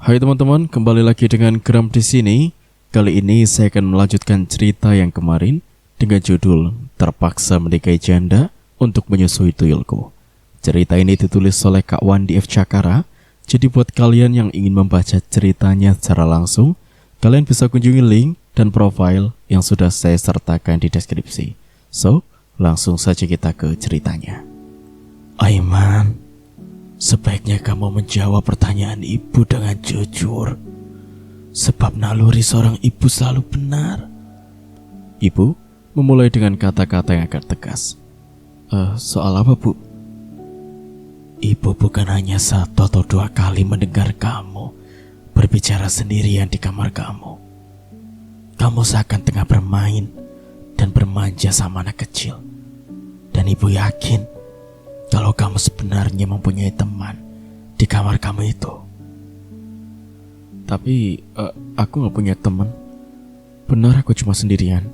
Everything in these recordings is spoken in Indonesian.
Hai teman-teman, kembali lagi dengan Gram di sini. Kali ini saya akan melanjutkan cerita yang kemarin dengan judul Terpaksa Menikahi Janda untuk Menyusui Tuyulku. Cerita ini ditulis oleh Kak Wandi F. Cakara. Jadi buat kalian yang ingin membaca ceritanya secara langsung, kalian bisa kunjungi link dan profil yang sudah saya sertakan di deskripsi. So, langsung saja kita ke ceritanya. Aiman, sebaiknya kamu menjawab pertanyaan ibu dengan jujur. Sebab naluri seorang ibu selalu benar. Ibu memulai dengan kata-kata yang agak tegas. Soal apa, Bu? Ibu bukan hanya satu atau dua kali mendengar kamu berbicara sendirian di kamar kamu. Kamu seakan tengah bermain dan bermanja sama anak kecil. Dan ibu yakin kalau kamu sebenarnya mempunyai teman di kamar kamu itu. Tapi aku gak punya teman. Benar, aku cuma sendirian.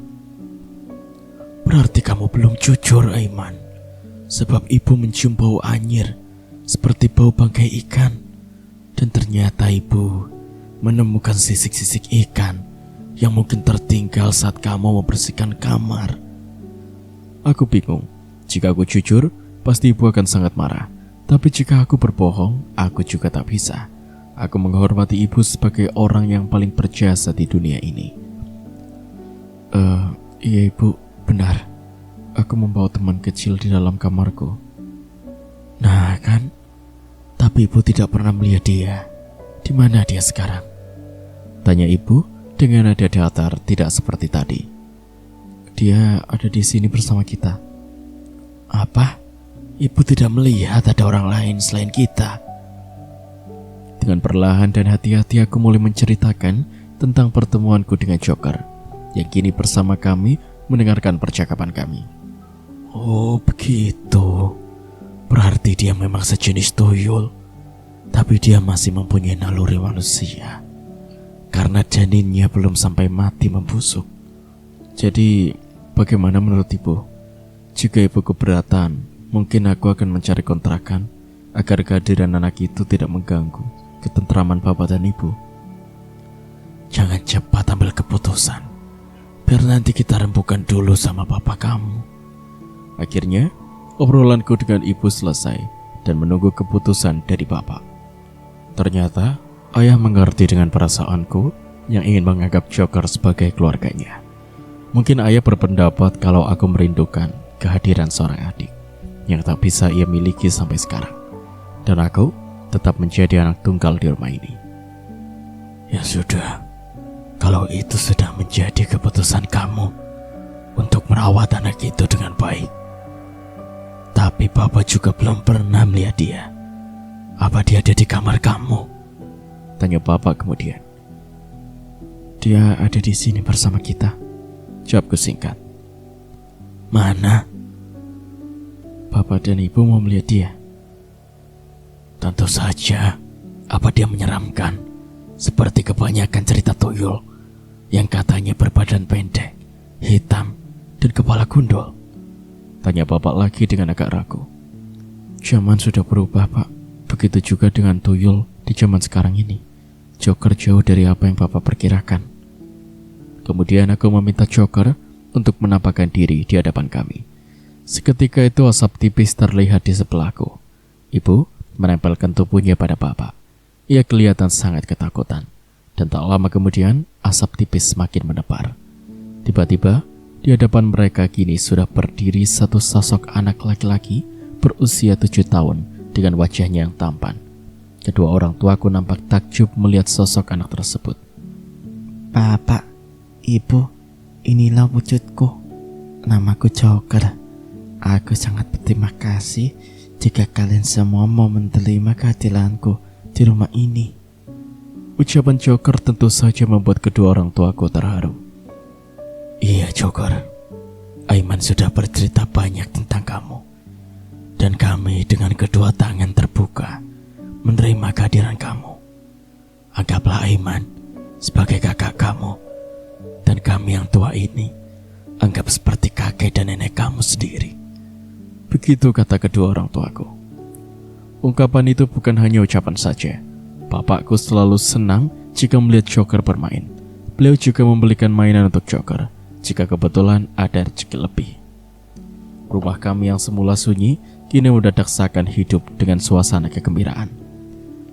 Berarti kamu belum jujur, Aiman. Sebab ibu mencium bau anyir seperti bau bangkai ikan. Dan ternyata ibu menemukan sisik-sisik ikan yang mungkin tertinggal saat kamu membersihkan kamar. Aku bingung. Jika aku jujur, pasti ibu akan sangat marah. Tapi jika aku berbohong, aku juga tak bisa. Aku menghormati ibu sebagai orang yang paling berjasa di dunia ini. Iya ibu, benar. Aku membawa teman kecil di dalam kamarku. Nah kan, tapi ibu tidak pernah melihat dia. Di mana dia sekarang? Tanya ibu dengan nada datar tidak seperti tadi. Dia ada di sini bersama kita. Apa? Ibu tidak melihat ada orang lain selain kita. Dengan perlahan dan hati-hati aku mulai menceritakan tentang pertemuanku dengan Joker yang kini bersama kami mendengarkan percakapan kami. Oh begitu. Berarti dia memang sejenis tuyul. Tapi dia masih mempunyai naluri manusia. Karena janinnya belum sampai mati membusuk. Jadi bagaimana menurut ibu? Jika ibu keberatan, mungkin aku akan mencari kontrakan agar kehadiran anak itu tidak mengganggu ketentraman bapak dan ibu. Jangan cepat ambil keputusan. Biar nanti kita rembukan dulu sama bapak kamu. Akhirnya, obrolanku dengan ibu selesai dan menunggu keputusan dari bapak. Ternyata, ayah mengerti dengan perasaanku yang ingin menganggap Joker sebagai keluarganya. Mungkin ayah berpendapat kalau aku merindukan kehadiran seorang adik yang tak bisa ia miliki sampai sekarang. Dan aku tetap menjadi anak tunggal di rumah ini. Ya sudah, kalau itu sudah menjadi keputusan kamu untuk merawat anak itu dengan baik. Tapi Bapak juga belum pernah melihat dia. Apa dia ada di kamar kamu? Tanya Bapak kemudian. Dia ada di sini bersama kita, jawabku singkat. Mana? Bapak dan Ibu mau melihat dia. Tentu saja. Apa dia menyeramkan? Seperti kebanyakan cerita tuyul yang katanya berbadan pendek, hitam, dan kepala gundul. Tanya Bapak lagi dengan agak ragu. Zaman sudah berubah, Pak. Begitu juga dengan tuyul di zaman sekarang ini. Joker jauh dari apa yang Bapak perkirakan. Kemudian aku meminta Joker untuk menampakkan diri di hadapan kami. Seketika itu asap tipis terlihat di sebelahku. Ibu menempelkan tubuhnya pada Bapak. Ia kelihatan sangat ketakutan. Dan tak lama kemudian asap tipis semakin menebar. Tiba-tiba di hadapan mereka kini sudah berdiri satu sosok anak laki-laki berusia 7 tahun dengan wajahnya yang tampan. Kedua orang tuaku nampak takjub melihat sosok anak tersebut. Bapak, Ibu, inilah wujudku. Namaku Joker. Aku sangat berterima kasih jika kalian semua mau menerima kehadiranku di rumah ini. Ucapan Joker tentu saja membuat kedua orang tuaku terharu. Iya Joker, Aiman sudah bercerita banyak tentang kamu. Dan kami dengan kedua tangan terbuka menerima kehadiran kamu. Anggaplah Aiman sebagai kakak kamu. Dan kami yang tua ini anggap seperti kakek dan nenek kamu sendiri. Begitu kata kedua orang tuaku. Ungkapan itu bukan hanya ucapan saja, Bapakku selalu senang jika melihat Joker bermain. Beliau juga membelikan mainan untuk Joker jika kebetulan ada rezeki lebih. Rumah kami yang semula sunyi kini mendadak seakan hidup dengan suasana kegembiraan.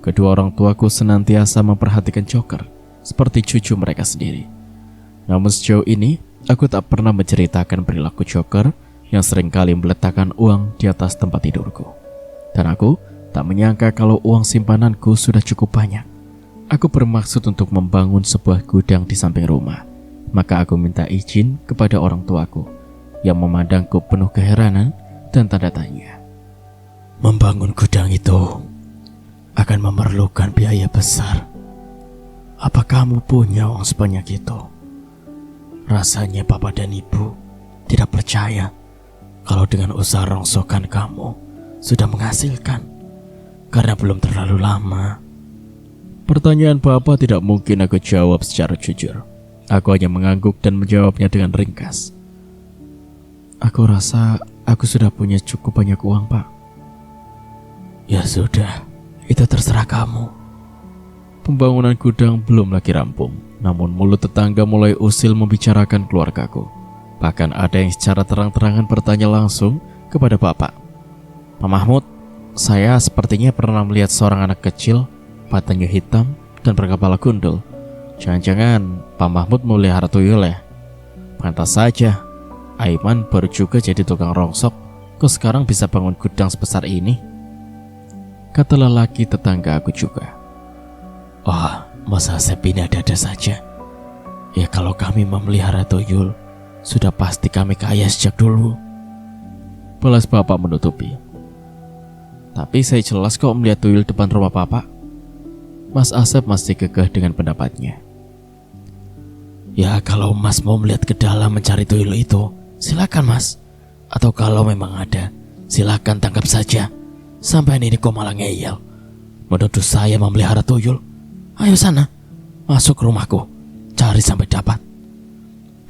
Kedua orang tuaku senantiasa memperhatikan Joker seperti cucu mereka sendiri. Namun sejauh ini aku tak pernah menceritakan perilaku Joker yang seringkali meletakkan uang di atas tempat tidurku. Dan aku tak menyangka kalau uang simpananku sudah cukup banyak. Aku bermaksud untuk membangun sebuah gudang di samping rumah. Maka aku minta izin kepada orang tuaku yang memandangku penuh keheranan dan tanda tanya. Membangun gudang itu akan memerlukan biaya besar. Apa kamu punya uang sebanyak itu? Rasanya Bapak dan Ibu tidak percaya kalau dengan usaha rongsokan kamu sudah menghasilkan, karena belum terlalu lama. Pertanyaan Bapak tidak mungkin aku jawab secara jujur. Aku hanya mengangguk dan menjawabnya dengan ringkas. Aku rasa aku sudah punya cukup banyak uang, Pak. Ya sudah, itu terserah kamu. Pembangunan gudang belum lagi rampung, namun mulut tetangga mulai usil membicarakan keluargaku. Bahkan ada yang secara terang-terangan bertanya langsung kepada Bapak. Pak Mahmud, saya sepertinya pernah melihat seorang anak kecil, matanya hitam dan berkepala gundul. Jangan-jangan Pak Mahmud memelihara tuyul ya? Pantas saja, Aiman baru juga jadi tukang rongsok, kok sekarang bisa bangun gudang sebesar ini? Kata lelaki tetangga aku juga. Oh, masa Asep ini ada-ada saja? Ya kalau kami memelihara tuyul, sudah pasti kami kaya sejak dulu. Balas Bapak menutupi. Tapi saya jelas kok melihat tuyul depan rumah Bapak. Mas Asep masih kekeh dengan pendapatnya. Ya kalau Mas mau melihat ke dalam mencari tuyul itu, silakan Mas. Atau kalau memang ada, silakan tangkap saja. Sampai ini kok malah ngeyel, menuduh saya memelihara tuyul. Ayo sana, masuk ke rumahku, cari sampai dapat.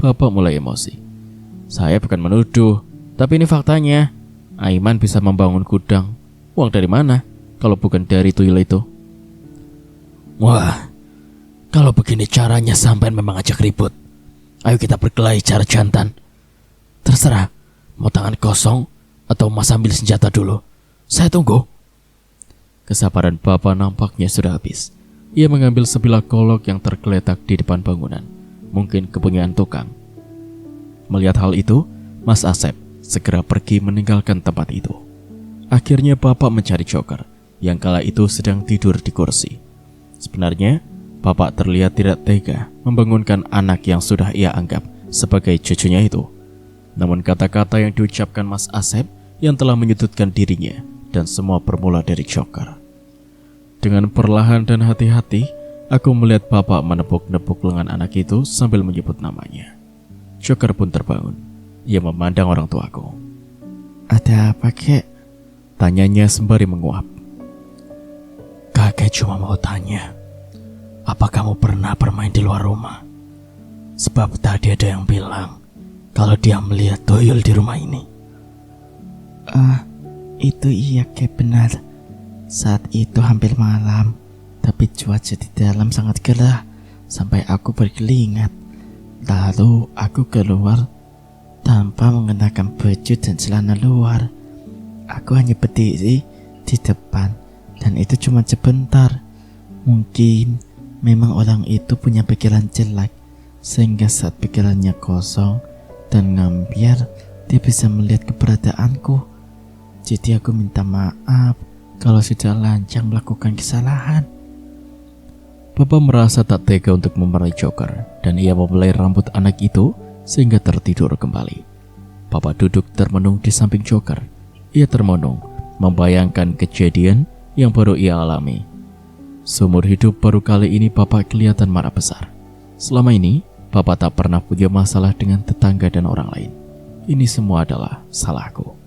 Bapak mulai emosi. Saya bukan menuduh, tapi ini faktanya. Aiman bisa membangun gudang. Uang dari mana kalau bukan dari tuyul itu? Wah, kalau begini caranya sampai memang ajak ribut. Ayo kita berkelahi cara jantan. Terserah, mau tangan kosong atau Mas ambil senjata dulu. Saya tunggu. Kesabaran Bapak nampaknya sudah habis. Ia mengambil sebilah golok yang tergeletak di depan bangunan. Mungkin kepunyaan tukang. Melihat hal itu, Mas Asep segera pergi meninggalkan tempat itu. Akhirnya Bapak mencari Joker yang kala itu sedang tidur di kursi. Sebenarnya, Bapak terlihat tidak tega membangunkan anak yang sudah ia anggap sebagai cucunya itu. Namun kata-kata yang diucapkan Mas Asep yang telah menyudutkan dirinya dan semua bermula dari Joker. Dengan perlahan dan hati-hati, aku melihat Bapak menepuk-nepuk lengan anak itu sambil menyebut namanya. Joker pun terbangun. Ia memandang orang tuaku. Ada apa, Kek? Tanyanya sembari menguap. Kakek cuma mau tanya, apa kamu pernah bermain di luar rumah? Sebab tadi ada yang bilang kalau dia melihat tuyul di rumah ini. Itu iya, Kek, benar. Saat itu hampir malam, tapi cuaca di dalam sangat gerah sampai aku berkeringat. Lalu aku keluar tanpa mengenakan baju dan celana luar. Aku hanya berdiri di depan dan itu cuma sebentar. Mungkin memang orang itu punya pikiran jelek, sehingga saat pikirannya kosong dan ngambiar, dia bisa melihat keberadaanku. Jadi aku minta maaf kalau sudah lancang melakukan kesalahan. Bapak merasa tak tega untuk memarahi Joker dan ia membelai rambut anak itu sehingga tertidur kembali. Bapak duduk termenung di samping Joker. Ia termenung membayangkan kejadian yang baru ia alami. Seumur hidup baru kali ini Bapak kelihatan marah besar. Selama ini Bapak tak pernah punya masalah dengan tetangga dan orang lain. Ini semua adalah salahku.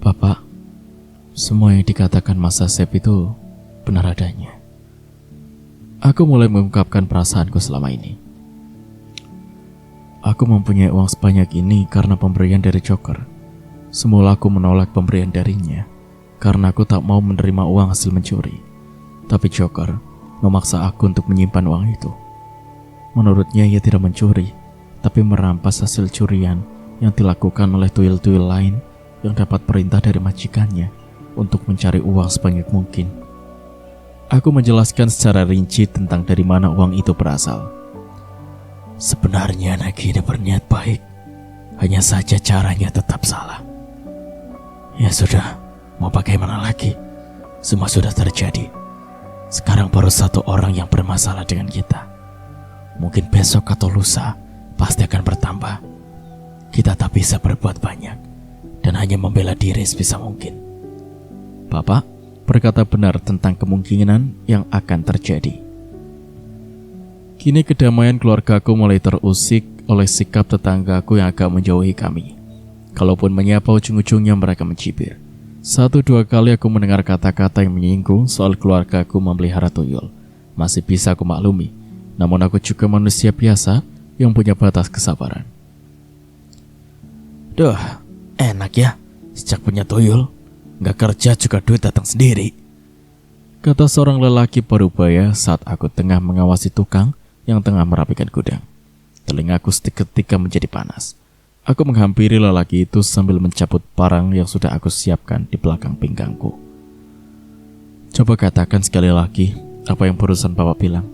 Bapak, semua yang dikatakan Mas Asep itu benar adanya. Aku mulai mengungkapkan perasaanku selama ini. Aku mempunyai uang sebanyak ini karena pemberian dari Joker. Semula aku menolak pemberian darinya karena aku tak mau menerima uang hasil mencuri. Tapi Joker memaksa aku untuk menyimpan uang itu. Menurutnya ia tidak mencuri, tapi merampas hasil curian yang dilakukan oleh tuyul-tuyul lain yang dapat perintah dari majikannya untuk mencari uang sebanyak mungkin. Aku menjelaskan secara rinci tentang dari mana uang itu berasal. Sebenarnya anak ini berniat baik, hanya saja caranya tetap salah. Ya sudah, mau bagaimana lagi? Semua sudah terjadi. Sekarang baru satu orang yang bermasalah dengan kita. Mungkin besok atau lusa pasti akan bertambah. Kita tak bisa berbuat banyak dan hanya membela diri sebisa mungkin. Bapak berkata benar tentang kemungkinan yang akan terjadi. Kini kedamaian keluargaku mulai terusik oleh sikap tetanggaku yang agak menjauhi kami. Kalaupun menyapa, ujung-ujungnya mereka mencibir. 1-2 kali aku mendengar kata-kata yang menyinggung soal keluargaku memelihara tuyul. Masih bisa aku maklumi, namun aku juga manusia biasa yang punya batas kesabaran. Duh, enak ya, sejak punya tuyul, gak kerja juga duit datang sendiri, kata seorang lelaki parubaya saat aku tengah mengawasi tukang yang tengah merapikan gudang. Telingaku seketika menjadi panas. Aku menghampiri lelaki itu sambil mencabut parang yang sudah aku siapkan di belakang pinggangku. Coba katakan sekali lagi apa yang barusan Bapak bilang.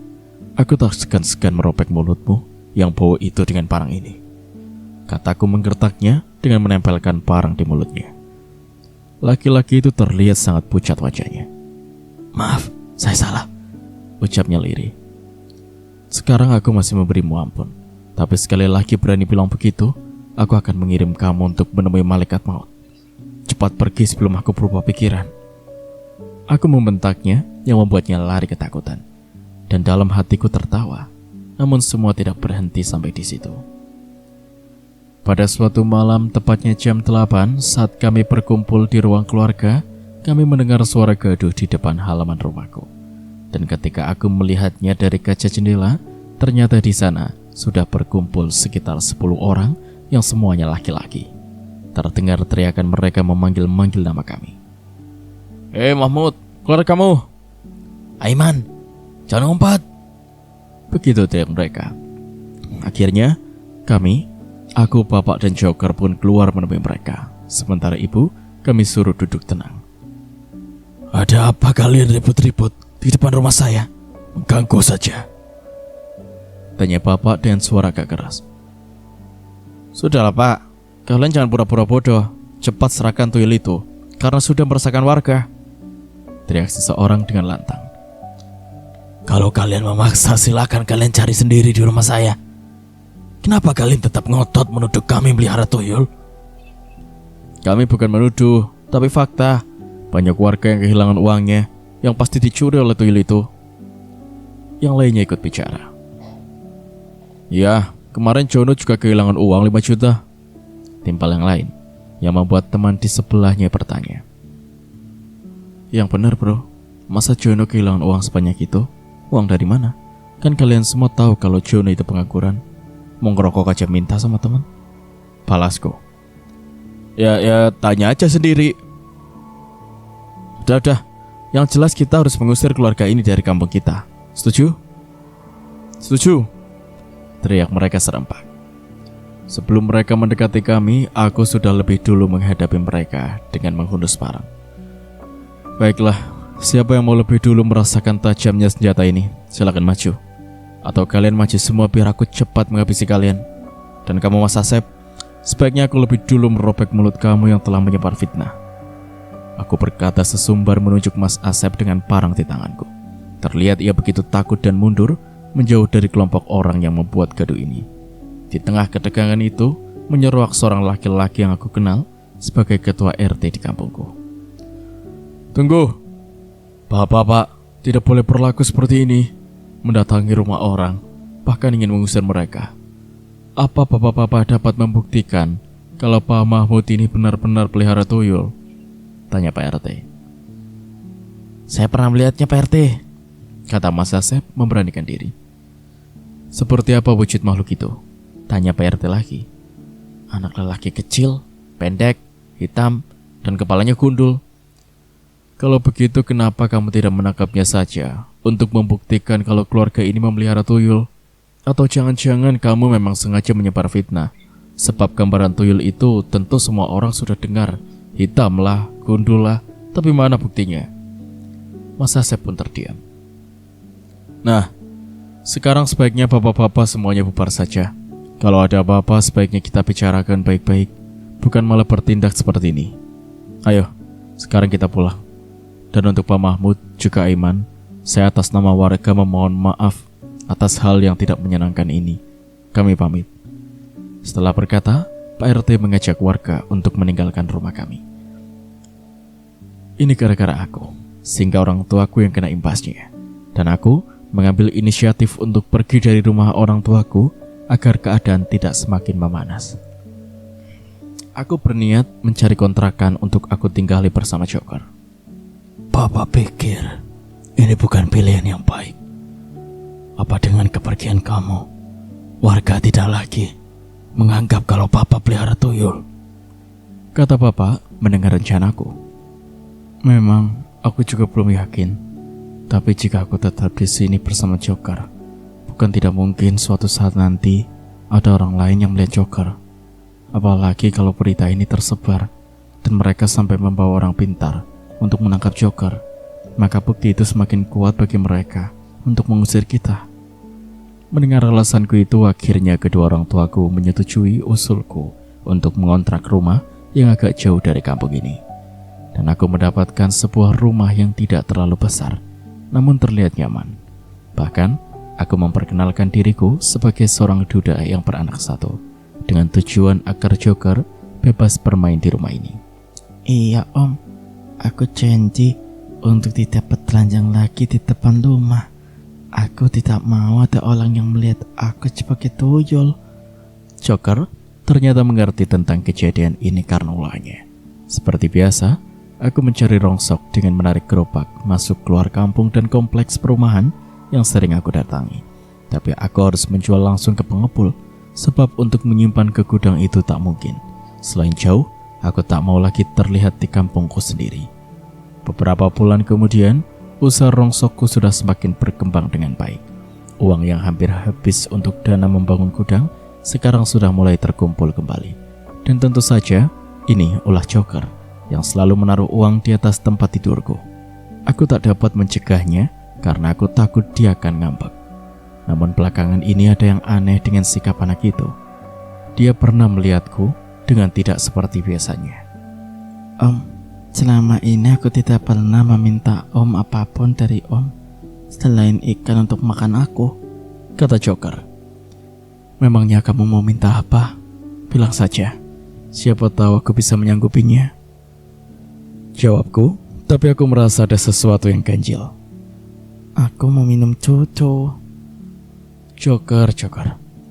Aku tak segan-segan meropek mulutmu yang bau itu dengan parang ini, kataku menggertaknya dengan menempelkan parang di mulutnya. Laki-laki itu terlihat sangat pucat wajahnya. Maaf, saya salah, ucapnya lirih. Sekarang aku masih memberimu ampun, tapi sekali lagi berani bilang begitu, aku akan mengirim kamu untuk menemui malaikat maut. Cepat pergi sebelum aku berubah pikiran. Aku membentaknya yang membuatnya lari ketakutan. Dan dalam hatiku tertawa, namun semua tidak berhenti sampai di situ. Pada suatu malam, tepatnya jam 8, saat kami berkumpul di ruang keluarga, kami mendengar suara gaduh di depan halaman rumahku. Dan ketika aku melihatnya dari kaca jendela, ternyata di sana sudah berkumpul sekitar 10 orang yang semuanya laki-laki. Terdengar teriakan mereka memanggil-manggil nama kami. Mahmud, keluar kamu. Aiman, jangan ngumpat. Begitu teriak mereka. Akhirnya, aku, Bapak dan Joker pun keluar menemui mereka. Sementara ibu, kami suruh duduk tenang. Ada apa kalian ribut-ribut di depan rumah saya? Mengganggu saja, tanya Bapak dengan suara agak keras. Sudahlah Pak, kalian jangan pura-pura bodoh. Cepat serahkan tuyul itu, karena sudah meresahkan warga, teriak seseorang dengan lantang. Kalau kalian memaksa, silakan kalian cari sendiri di rumah saya. Kenapa kalian tetap ngotot menuduh kami melihara tuyul? Kami bukan menuduh, tapi fakta. Banyak warga yang kehilangan uangnya, yang pasti dicuri oleh tuyul itu. Yang lainnya ikut bicara. Ya, kemarin Jono juga kehilangan uang 5 juta. Timpal yang lain, yang membuat teman di sebelahnya bertanya. Yang benar bro, masa Jono kehilangan uang sebanyak itu? Uang dari mana? Kan kalian semua tahu kalau Jono itu pengangguran. Mau ngerokok aja minta sama teman. Balasku. Ya tanya aja sendiri. Udah. Yang jelas kita harus mengusir keluarga ini dari kampung kita. Setuju? Setuju, teriak mereka serempak. Sebelum mereka mendekati kami, aku sudah lebih dulu menghadapi mereka dengan menghunus parang. Baiklah, siapa yang mau lebih dulu merasakan tajamnya senjata ini? Silakan maju. Atau kalian maju semua biar aku cepat menghabisi kalian. Dan kamu Mas Asep, sebaiknya aku lebih dulu merobek mulut kamu yang telah menyebar fitnah. Aku berkata sesumbar menunjuk Mas Asep dengan parang di tanganku. Terlihat ia begitu takut dan mundur, menjauh dari kelompok orang yang membuat gaduh ini. Di tengah ketegangan itu, menyeruak seorang laki-laki yang aku kenal sebagai ketua RT di kampungku. Tunggu, Bapak-bapak tidak boleh berlaku seperti ini, mendatangi rumah orang, bahkan ingin mengusir mereka. Apa Bapak-bapak dapat membuktikan kalau Pak Mahmud ini benar-benar pelihara tuyul? Tanya Pak RT. Saya pernah melihatnya Pak RT, kata Mas Asep memberanikan diri. Seperti apa wujud makhluk itu? Tanya Pak RT lagi. Anak lelaki kecil, pendek, hitam, dan kepalanya gundul. Kalau begitu kenapa kamu tidak menangkapnya saja untuk membuktikan kalau keluarga ini memelihara tuyul? Atau jangan-jangan kamu memang sengaja menyebar fitnah? Sebab gambaran tuyul itu tentu semua orang sudah dengar. Hitam lah, gundul lah, tapi mana buktinya? Mas Asep pun terdiam. Nah, sekarang sebaiknya bapak-bapak semuanya bubar saja. Kalau ada apa-apa sebaiknya kita bicarakan baik-baik, bukan malah bertindak seperti ini. Ayo, sekarang kita pulang. Dan untuk Pak Mahmud, juga Aiman, saya atas nama warga memohon maaf atas hal yang tidak menyenangkan ini. Kami pamit. Setelah berkata, Pak RT mengajak warga untuk meninggalkan rumah kami. Ini gara-gara aku, sehingga orang tuaku yang kena imbasnya. Dan aku mengambil inisiatif untuk pergi dari rumah orang tuaku agar keadaan tidak semakin memanas. Aku berniat mencari kontrakan untuk aku tinggali bersama Joker. Bapak pikir ini bukan pilihan yang baik. Apa dengan kepergian kamu, warga tidak lagi menganggap kalau Bapak pelihara tuyul? Kata Bapak mendengar rencanaku. Memang aku juga belum yakin, tapi jika aku tetap di sini bersama Joker, bukan tidak mungkin suatu saat nanti ada orang lain yang melihat Joker. Apalagi kalau berita ini tersebar dan mereka sampai membawa orang pintar untuk menangkap Joker, maka bukti itu semakin kuat bagi mereka untuk mengusir kita. Mendengar alasanku itu, akhirnya kedua orang tuaku menyetujui usulku untuk mengontrak rumah yang agak jauh dari kampung ini. Dan aku mendapatkan sebuah rumah yang tidak terlalu besar, namun terlihat nyaman. Bahkan, aku memperkenalkan diriku sebagai seorang duda yang beranak satu, dengan tujuan agar Joker bebas bermain di rumah ini. Iya Om, aku janji untuk tidak bertelanjang lagi di depan rumah. Aku tidak mau ada orang yang melihat aku sebagai tuyul. Joker ternyata mengerti tentang kejadian ini karena ulahnya. Seperti biasa, aku mencari rongsok dengan menarik gerobak masuk keluar kampung dan kompleks perumahan yang sering aku datangi. Tapi aku harus menjual langsung ke pengepul, sebab untuk menyimpan ke gudang itu tak mungkin. Selain jauh, aku tak mau lagi terlihat di kampungku sendiri. Beberapa bulan kemudian, usaha rongsokku sudah semakin berkembang dengan baik. Uang yang hampir habis untuk dana membangun gudang sekarang sudah mulai terkumpul kembali. Dan tentu saja, ini ulah Joker yang selalu menaruh uang di atas tempat tidurku. Aku tak dapat mencegahnya karena aku takut dia akan ngambek. Namun belakangan ini ada yang aneh dengan sikap anak itu. Dia pernah melihatku dengan tidak seperti biasanya. Om, selama ini aku tidak pernah meminta Om apapun dari Om selain ikan untuk makan aku, kata Joker. Memangnya kamu mau minta apa? Bilang saja, siapa tahu aku bisa menyanggupinya. Jawabku, tapi aku merasa ada sesuatu yang ganjil. Aku mau minum susu. Joker,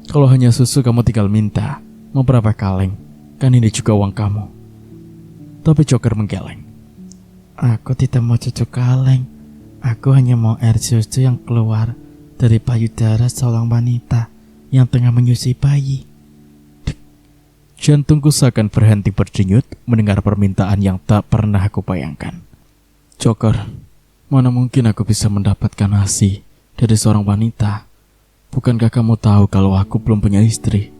kalau hanya susu kamu tinggal minta. Mau berapa kaleng? Kan ini juga uang kamu. Tapi Joker menggeleng. Aku tidak mau susu kaleng. Aku hanya mau air susu yang keluar dari payudara seorang wanita yang tengah menyusui bayi. Jantungku seakan berhenti berdenyut mendengar permintaan yang tak pernah aku bayangkan. Joker, mana mungkin aku bisa mendapatkan ASI dari seorang wanita? Bukankah kamu tahu kalau aku belum punya istri,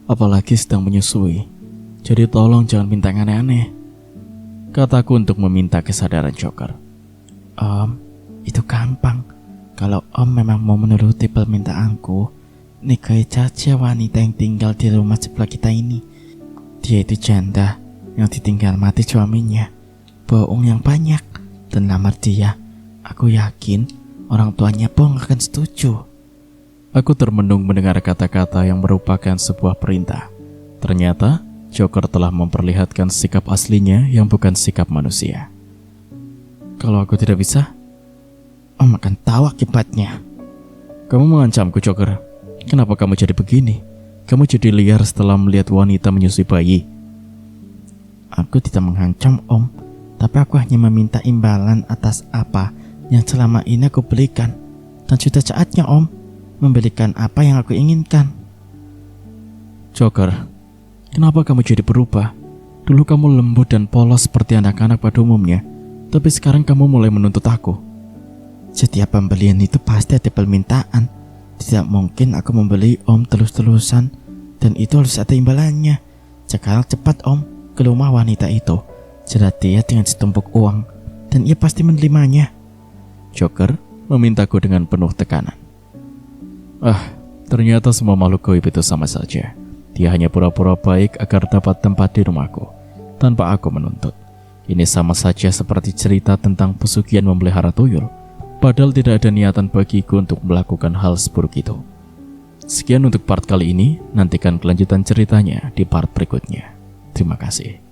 apalagi sedang menyusui? Jadi tolong jangan minta yang aneh-aneh, kataku untuk meminta kesadaran Joker. Om, itu gampang. Kalau Om memang mau menuruti permintaanku, nikahi saja wanita yang tinggal di rumah sebelah kita ini. Dia itu janda yang ditinggal mati suaminya, bohong yang banyak, dan lamar dia. Aku yakin orang tuanya pun akan setuju. Aku termenung mendengar kata-kata yang merupakan sebuah perintah. Ternyata Joker telah memperlihatkan sikap aslinya yang bukan sikap manusia. Kalau aku tidak bisa, Om akan tahu akibatnya. Kamu mengancamku, Joker. Kenapa kamu jadi begini? Kamu jadi liar setelah melihat wanita menyusui bayi. Aku tidak mengancam Om, tapi aku hanya meminta imbalan atas apa yang selama ini aku berikan. Dan sudah saatnya Om memberikan apa yang aku inginkan. Joker, kenapa kamu jadi berubah? Dulu kamu lembut dan polos seperti anak-anak pada umumnya. Tapi sekarang kamu mulai menuntut aku. Setiap pembelian itu pasti ada permintaan. Tidak mungkin aku membeli Om terus-terusan, dan itu harus ada imbalannya. Sekarang cepat Om ke rumah wanita itu. Jerat dia dengan setumpuk uang, dan ia pasti menerimanya. Joker memintaku dengan penuh tekanan. Ternyata semua makhluk gaib itu sama saja. Dia hanya pura-pura baik agar dapat tempat di rumahku, tanpa aku menuntut. Ini sama saja seperti cerita tentang pesugihan memelihara tuyul, padahal tidak ada niatan bagiku untuk melakukan hal seburuk itu. Sekian untuk part kali ini, nantikan kelanjutan ceritanya di part berikutnya. Terima kasih.